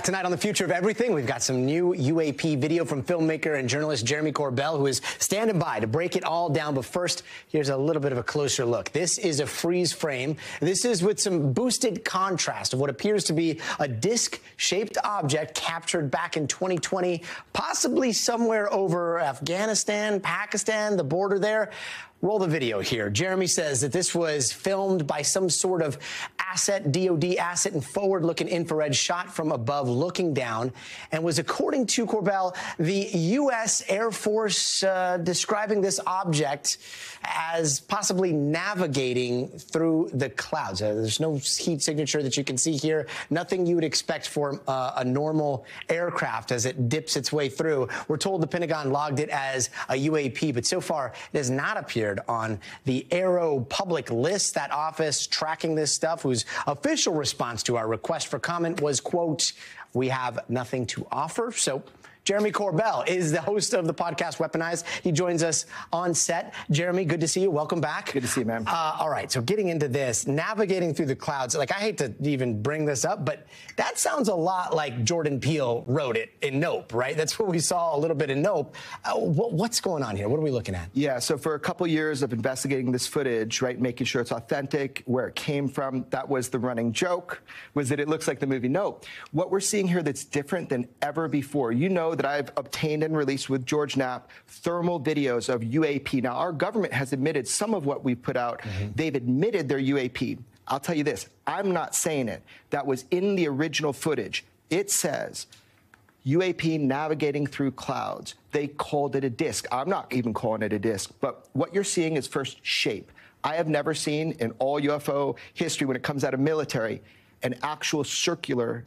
Tonight on The Future of Everything, we've got some new UAP video from filmmaker and journalist Jeremy Corbell, who is standing by to break it all down. But first, here's a little bit of a closer look. This is a freeze frame. This is with some boosted contrast of what appears to be a disc-shaped object captured back in 2020, possibly somewhere over Afghanistan, Pakistan, the border there. Roll the video here. Jeremy says that this was filmed by some sort of asset, DOD asset, and forward-looking infrared shot from above looking down, and was, according to Corbell, the U.S. Air Force describing this object as possibly navigating through the clouds. There's no heat signature that you can see here. Nothing you would expect for a normal aircraft as it dips its way through. We're told the Pentagon logged it as a UAP, but so far it has not appeared on the Aero public list. That office tracking this stuff, whose official response to our request for comment was, quote, "We have nothing to offer." So Jeremy Corbell is the host of the podcast Weaponized. He joins us on set. Jeremy, good to see you. Welcome back. Good to see you, man. All right, so getting into this, navigating through the clouds, like, I hate to even bring this up, but that sounds a lot like Jordan Peele wrote it in Nope, right? That's what we saw a little bit in Nope. What's going on here? What are we looking at? Yeah, so for a couple years of investigating this footage, right, making sure it's authentic, where it came from, that was the running joke, was that it looks like the movie Nope. What we're seeing here that's different than ever before, you know that I've obtained and released with George Knapp thermal videos of UAP. Now, our government has admitted some of what we've put out. They've admitted their UAP. I'll tell you this, I'm not saying it. That was in the original footage. It says UAP navigating through clouds. They called it a disc. I'm not even calling it a disc, but what you're seeing is first shape. I have never seen in all UFO history, when it comes out of military, an actual circular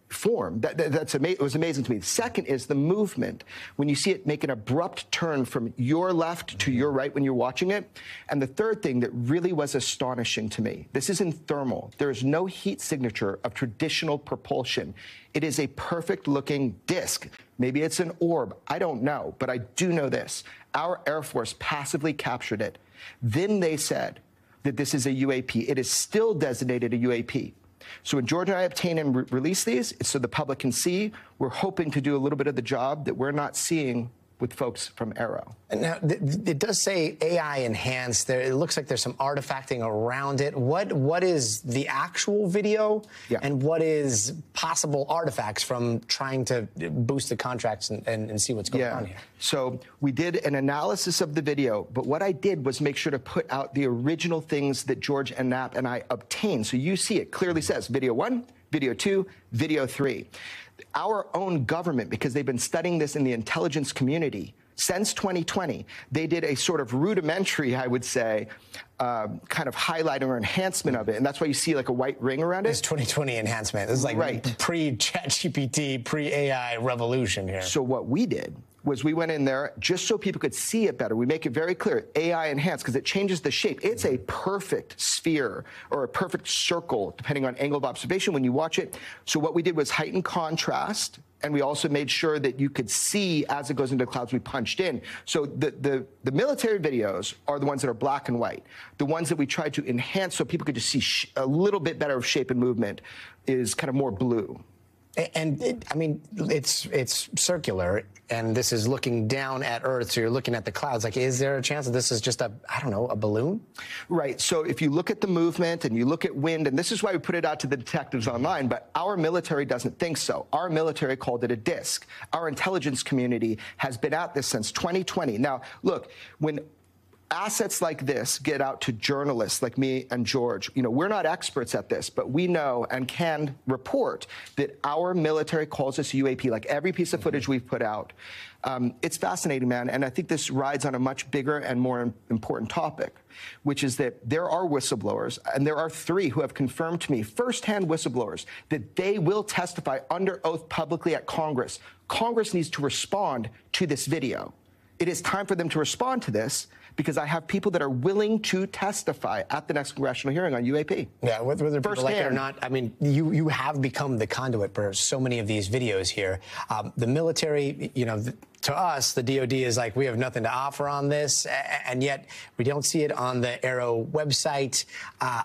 form. It was amazing to me. The second is the movement. When you see it make an abrupt turn from your left to your right when you're watching it. And the third thing that really was astonishing to me, this is in thermal. There is no heat signature of traditional propulsion. It is a perfect looking disc. Maybe it's an orb. I don't know, but I do know this. Our Air Force passively captured it. Then they said that this is a UAP. It is still designated a UAP. So when George and I obtain and release these, it's so the public can see. We're hoping to do a little bit of the job that we're not seeing with folks from Aero. Now, it does say AI enhanced. There, it looks like there's some artifacting around it. What is the actual video, and what is possible artifacts from trying to boost the contracts and see what's going on here? So we did an analysis of the video, but what I did was make sure to put out the original things that George and Knapp and I obtained. So you see it clearly says video 1, video 2, video 3. Our own government, because they've been studying this in the intelligence community since 2020, they did a sort of rudimentary, I would say, kind of highlighting or enhancement of it. And that's why you see like a white ring around it. This 2020 enhancement. This is like pre-ChatGPT, pre-AI revolution here. So what we did was we went in there just so people could see it better. We make it very clear, AI enhanced, because it changes the shape. It's a perfect sphere or a perfect circle, depending on angle of observation when you watch it. So what we did was heighten contrast, and we also made sure that you could see as it goes into the clouds. We punched in. So the military videos are the ones that are black and white. The ones that we tried to enhance so people could just see a little bit better of shape and movement is kind of more blue. And I mean, it's circular, and this is looking down at Earth, so you're looking at the clouds. Like, is there a chance that this is just a balloon? Right. So if you look at the movement and you look at wind, and this is why we put it out to the detectives online, but our military doesn't think so. Our military called it a disc. Our intelligence community has been at this since 2020. Now, look, when assets like this get out to journalists like me and George, you know, we're not experts at this, but we know and can report that our military calls us UAP, like every piece of footage we've put out. It's fascinating, man, and I think this rides on a much bigger and more important topic, which is that there are whistleblowers, and there are 3 who have confirmed to me, firsthand whistleblowers, that they will testify under oath publicly at Congress. Congress needs to respond to this video. It is time for them to respond to this, because I have people that are willing to testify at the next congressional hearing on UAP. Yeah, whether people like it or not, I mean, you have become the conduit for so many of these videos here. The military, you know, To us, the DOD is like, we have nothing to offer on this, and yet we don't see it on the AARO website.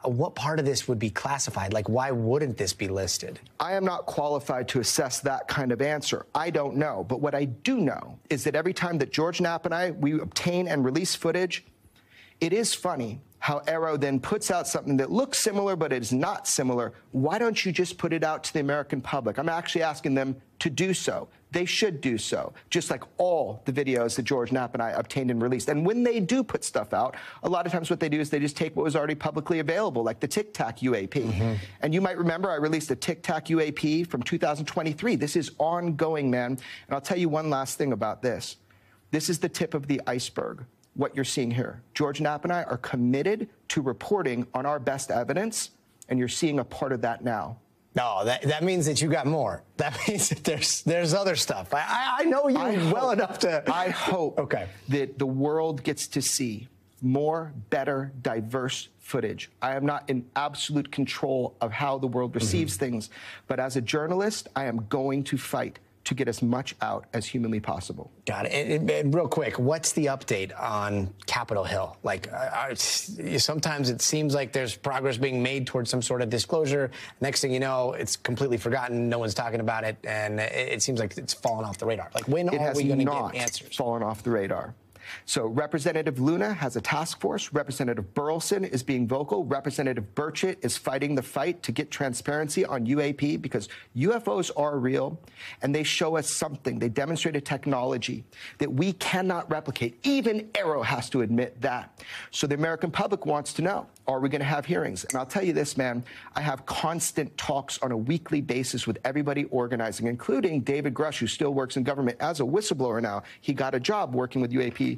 What part of this would be classified? Like, why wouldn't this be listed? I am not qualified to assess that kind of answer. I don't know. But what I do know is that every time that George Knapp and we obtain and release footage, it is funny how AARO then puts out something that looks similar, but it is not similar. Why don't you just put it out to the American public? I'm actually asking them to do so. They should do so, just like all the videos that George Knapp and I obtained and released. And when they do put stuff out, a lot of times what they do is they just take what was already publicly available, like the Tic Tac UAP. And you might remember I released a Tic Tac UAP from 2023. This is ongoing, man. And I'll tell you one last thing about this. This is the tip of the iceberg. What you're seeing here. George Knapp and I are committed to reporting on our best evidence, and you're seeing a part of that now. No, that means that you got more. That means that there's other stuff. I know you well enough to... I hope that the world gets to see more, better, diverse footage. I am not in absolute control of how the world receives things, but as a journalist, I am going to fight to get as much out as humanly possible. Got it. And real quick, what's the update on Capitol Hill? Like, sometimes it seems like there's progress being made towards some sort of disclosure. Next thing you know, it's completely forgotten. No one's talking about it, and it seems like it's fallen off the radar. Like, when are we going to get answers? It has not fallen off the radar. So Representative Luna has a task force. Representative Burleson is being vocal. Representative Burchett is fighting the fight to get transparency on UAP because UFOs are real and they show us something. They demonstrate a technology that we cannot replicate. Even AARO has to admit that. So the American public wants to know, are we going to have hearings? And I'll tell you this, man, I have constant talks on a weekly basis with everybody organizing, including David Grush, who still works in government as a whistleblower now. He got a job working with UAP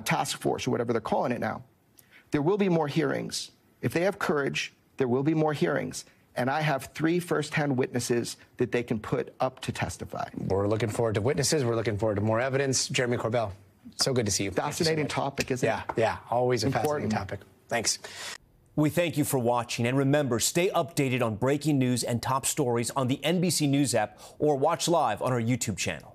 task force or whatever they're calling it now. There will be more hearings. If they have courage, there will be more hearings. And I have 3 firsthand witnesses that they can put up to testify. We're looking forward to witnesses. We're looking forward to more evidence. Jeremy Corbell, so good to see you. Fascinating topic, isn't it? Yeah, always a fascinating topic. Thanks. We thank you for watching. And remember, stay updated on breaking news and top stories on the NBC News app or watch live on our YouTube channel.